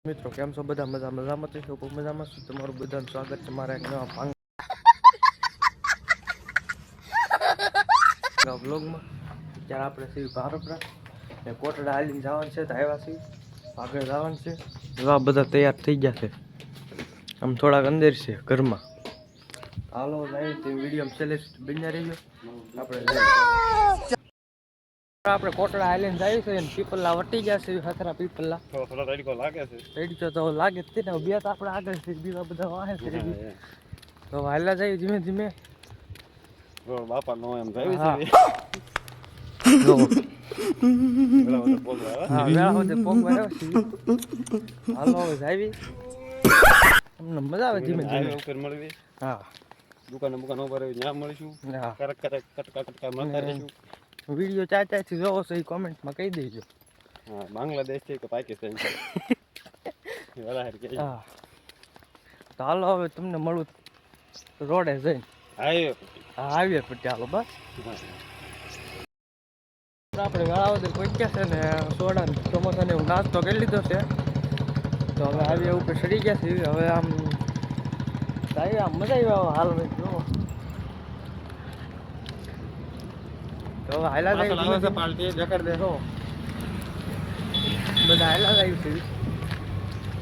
મિત્રો કેમ છો બધા મજામાં છો ખૂબ મજામાં છું તમારું બધાનું સ્વાગત છે મારા એક નવા વ્લોગમાં ત્યારે આપણે સીવી ભારપરા ને કોટડા હાલીને જવાનું છે તો આવ્યા છીએ આગળ જવાનું છે એવા બધા તૈયાર થઈ ગયા છે આમ થોડાક અંદર છે ઘરમાં હાલો જાય તે વિડીયો છેલ્લે બન્યા રહીજો આપણે કોટડા આઈલેન્ડ જાય છે ને પીપલ્લા વટી ગયા છે હથરા પીપલ્લા થોડો તડકો લાગે છે તડકો તો લાગે જ ને બે તો આપણે આગળ છે બીજા બધા વાહે છે તો હાલા જાય ધીમે ધીમે બાપા નો એમ જાય છે જો હા વેળા હોતે પોગ વાયો છે હાલો હવે જાવી અમને મજા આવે ધીમે ધીમે ઉપર મળવી હા દુકાન ઉપર ત્યાં મળીશું કટકા મળતા રહીશું વિડીયો ચાચાથી જોવો છો એ કોમેન્ટમાં કહી દેજો હા બાંગ્લાદેશ છે કે પાકિસ્તાન છે હા તો હાલો હવે તમને મળું રોડે જઈને હાઈવે પર ચાલો બસ આપણે વેળાવદર પહોંચ્યા છે ને સોડા સમોસા ને એવું નાસ્તો કરી લીધો છે તો હવે હાઈવે ઉપર ચડી ગયા છે હવે આમ મજા આવી હાલ ભાઈ જો તો હાઈલા જાય પાર્ટી જકડ દેખો બધા હાઈલા જાય છે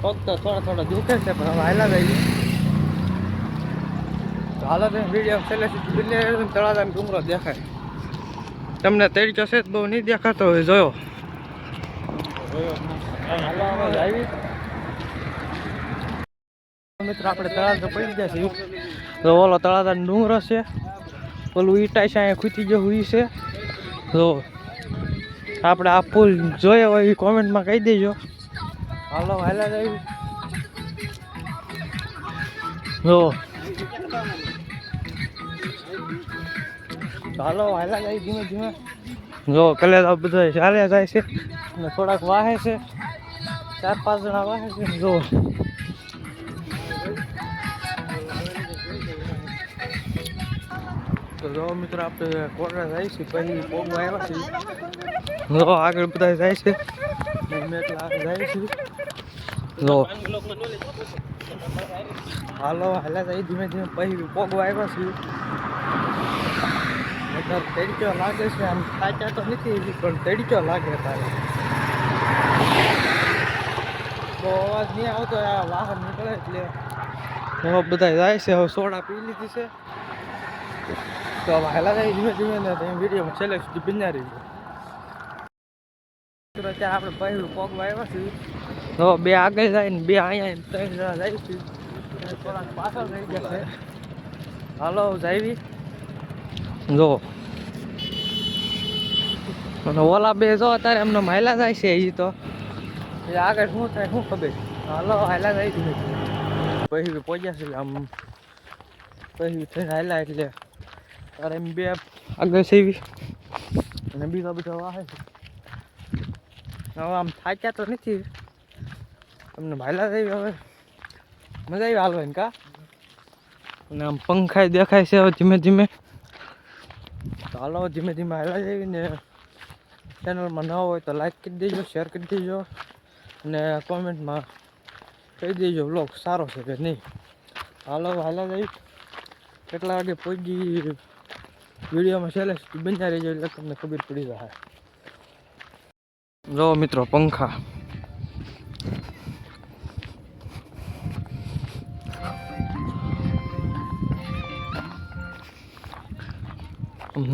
ફક્ત થોડા દુખે છે પણ હવે હાઈલા જાય તો હાલો તમે વિડીયો છેલ્લે સુધી તળાજા ડુંગરો દેખાય તમને તડકો છે બહુ નહીં દેખાતો હોય જોયો આવી મિત્રો આપણે તળાજા પડી ગયા છીએ તો ઓલો તળાજા ડુંગરો છે ઓલું ઈટાઈ છે અહીંયા ખૂટી ગયો હોય છે તો આપણે આ પુલ જોયો હોય એ કોમેન્ટમાં કહી દેજો હાલો હાલા જાય જો હાલો હાલા જાય ધીમે ધીમે જો કલેરા બધા ચાલ્યા જાય છે અને થોડાક વાહે છે 4-5 જણા વાહે છે જો તો જો મિત્રો આપણે કોટડા જાય છે પછી પોગવા આવ્યા છીએ જો આગળ બધા જાય છે આગળ જાય છે જો હાલો હાલા જાય ધીમે ધીમે પછી પોગવા આવ્યા છીએ તડકો લાગે છે આમ સાચા તો નથી પણ તડકો લાગે તારે તો અવાજ નહીં આવતો આ વાહન નીકળે એટલે હવે બધા જાય છે હવે સોડા પી લીધી છે તો હવે હાલા જાય ધીમે ધીમે ને તમે વિડીયોમાં છેલ્લે સુધી બન્યા રહીજો અત્યારે આપણે પહેલું પોગવા આવ્યા છીએ તો બે આગળ જાય ને બે અહીંયા 3 જણા જાય છે થોડાક પાછળ રહી ગયા છે હાલો જાવી જો અને ઓલા બે જો અત્યારે એમને હાયલા જાય છે એ તો એ આગળ શું થાય શું ખબર હાલો હાયલા જાય ધીમે પછી પહોંચ્યા છે આમ પછી થઈને હાયલા એટલે તારે એમ બે આગળ સેવી અને બીજા બધા વાહે છે હવે આમ થાક્યા તો નથી તમને હાયલા જાય હવે મજા આવી હાલવાની કા અને આમ પંખાય દેખાય છે હવે ધીમે ધીમે હાલો ધીમે ધીમે હાલ્યા જઈએ ને ચેનલમાં ન હોય તો લાઈક કરી દેજો શેર કરી દેજો અને કોમેન્ટમાં કહી દેજો વ્લોગ સારો છે કે નહીં હાલો હાલ્યા જઈએ કેટલા વાગે પહોંચી વિડીયોમાં છેલ્લે બન્યા રહેજો એટલે તમને ખબર પડી જાય જો મિત્રો પંખા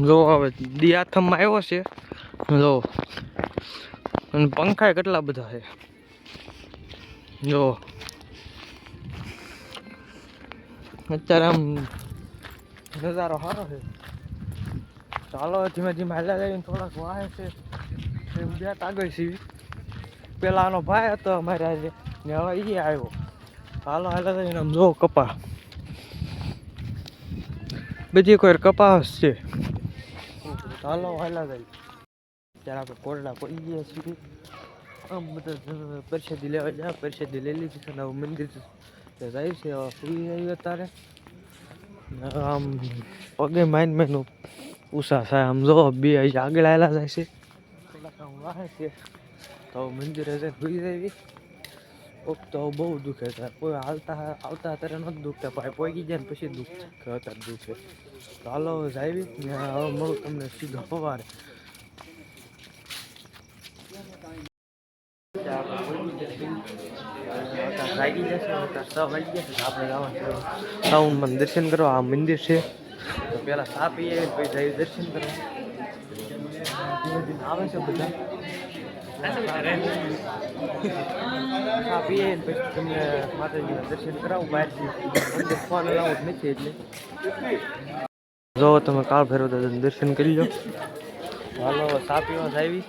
જો હવે દિયાથમમાં આવ્યો છે જો અને પંખા કેટલા બધા છે જો અત્યારે આમ નજારો સારો છે ચાલો ધીમે ધીમે હાલ્યા જઈને થોડાક વાહે છે બે આગળ સીવી પેલા આનો ભાઈ હતો અમારે આજે ને હવે એ આવ્યો હાલો હાલ્યા જઈને આમ જો કપા બધી કોઈ કપાસ છે ચાલો હાલા જાય ત્યારે આપણે કોરડા પડી ગયા છીએ આમ બધા પ્રસાદી લેવા જાય પ્રસાદી લઈ લીધી છે નવું મંદિર જાય છે સુઈ આવી અત્યારે આમ પગે માઇન ઉષા થાય આમ જો બે આગળ આવેલા જાય છે થોડાક આમ વાહે છે તો મંદિરે જઈને સુઈ જાય કોક તો બહુ દુખે છે, કોઈ આવતા અત્યારે નથી દુખતા, પણ પોગી જાય ને પછી દુખે અત્યારે દુખે. તો હાલો જાવી ને હવે મળું તમને સીધો સવારે. જાગી જશે, 6 વાગી જશે. આપણે જવાનું છે ટાઉનમાં દર્શન કરવા. આ મંદિર છે, તો પહેલાં ચા પીએ પછી જઈ દર્શન કરવા. ધીમે ધીમે આવે છે બધા. ચા પીએ પછી તમને માતાજીના દર્શન કરાવું બહારથી. મંદિર ફોન અલાઉડ નથી એટલે જો તમે કાળ ભૈરવ દાદાનું દર્શન કરી લો. હાલો ચા પીવા જાવી.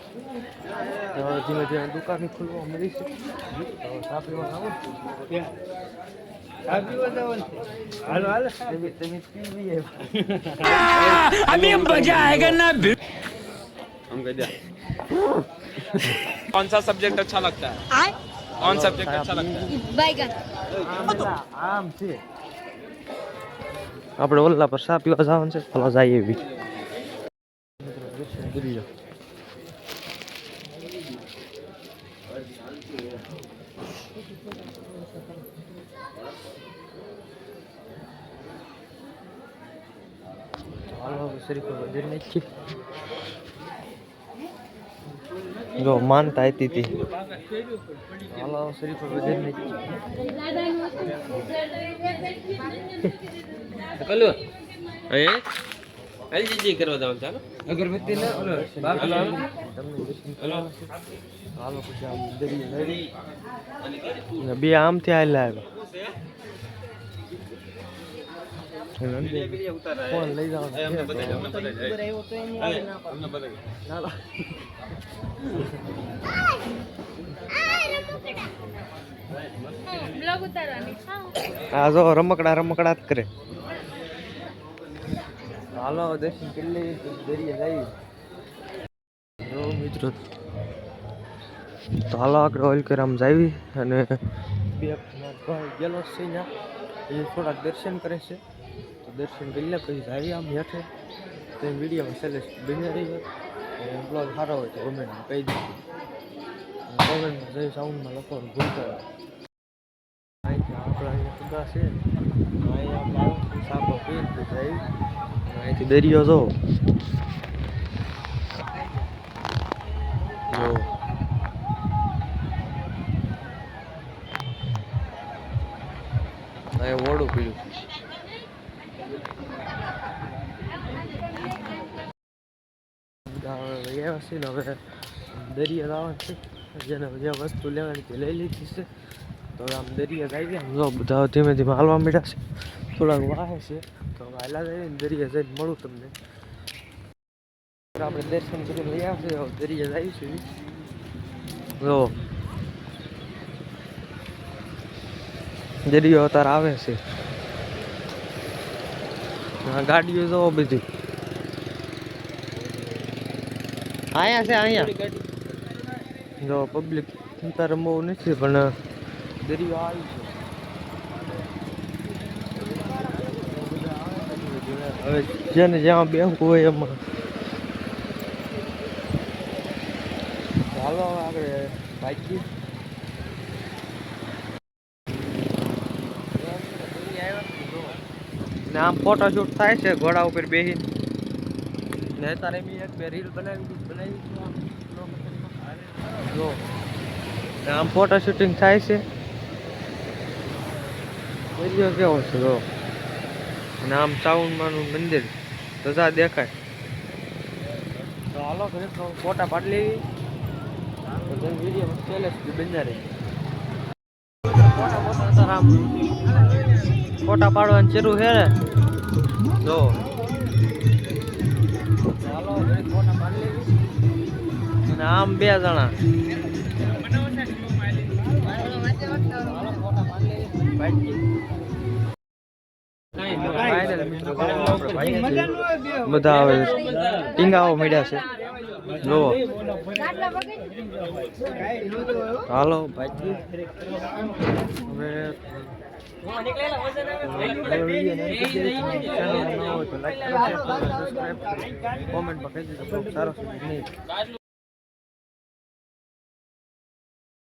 તો ધીમે ધીમે દુકાન ખુલવા મળી છે. તો ચા પીવા આવો. अभी मजा आएगा ना। हम कह दिया कौन सा सब्जेक्ट अच्छा लगता है? कौन सब्जेक्ट अच्छा लगता है? बैगन। આમ છે આપણે ઓલા પર ચા પીવા જવાનું છે. ચાલો જઈએ એવી કરી લો. હાલો શરીફ વજન નાખી. જો માનતા હતી હતી. હાલો શરીફ વજન નાખી. हेलो एलजीजी करवा जाओ ચાલો અગરબત્તી ને ઓલો તમને દર્શન કરવાના છે. હાલો પછી આમ દરિયે નડી ને બે આમથી આવેલા આવ્યા. ફોન લઈ જવાનું બ્લોગ ઉતારવાની. હા જો રમકડા રમકડા જ કરે. હાલો દર્શન કરી લઈએ દરિયે જઈએ. જો મિત્રો તો હાલો આપણે ઓલકરામ જાવી અને બે ભાઈ ગયેલો છે ત્યાં એ થોડાક દર્શન કરે છે. તો દર્શન કરી લે પછી જાવી આમ હેઠે. તો એ વિડીયોમાં છેલ્લે બની રહી હોય. બ્લોગ સારો હોય તો કોમેન્ટમાં કહી દીધું. કોમેન્ટમાં જઈ સાઉન્ડમાં લખવાનું ભૂલતા. અહીંથી આપણા અહીંયા ખુદા છે. અહીંયા આપણે સાપો પીને જાય. અહીંથી દરિયો જો અહીંયા ઓળું પીલું. ગયા છે ને હવે દરિયા લાવવાનું છે. જેને જે વસ્તુ લેવાની તે લઈ લીધી છે. તો આમ દરિયા આવી ગયા. જો બધા ધીમે ધીમે હાલવા માંડ્યા છે. થોડાક વાહે છે તો હાલા જઈએ ને દરિયા જઈને મળું તમને. આપણે દર્શન કરીને લઈ આવશે. દરિયા આવી છે જો દરિયો અત્યારે આવે છે. ગાડીઓ જોવો બધી અહીંયા છે. અહીંયા જો પબ્લિક અત્યારે બહુ નથી પણ દરિયો આવી છે. હવે જેને જ્યાં બેંક હોય એમાં ચાલો આપણે બાઈક ને આમ ફોટોશૂટ થાય છે ઘોડા ઉપર બેસીને. ને તારે બી એક બે રીલ બનાવી જો આમ ફોટો શૂટિંગ થાય છે. દરિયો કેવો છે જો. અને આમ ચાઉન્ડમાનું મંદિર તો જા દેખાય. તો હાલો ફોટા પાડી લેવી. તો વિડીયો પહેલે સુધી બન્યા રહે. ફોટા પાડવાનું શરૂ છે ને જો. હાલો ફોટા પાડી લેવી. અને આમ બે જણા બધા આવે ટીંગાઓ મળ્યા છે જો. હાલો ભાઈ હવે કોમેન્ટમાં કહી દીધું સારો નહીં.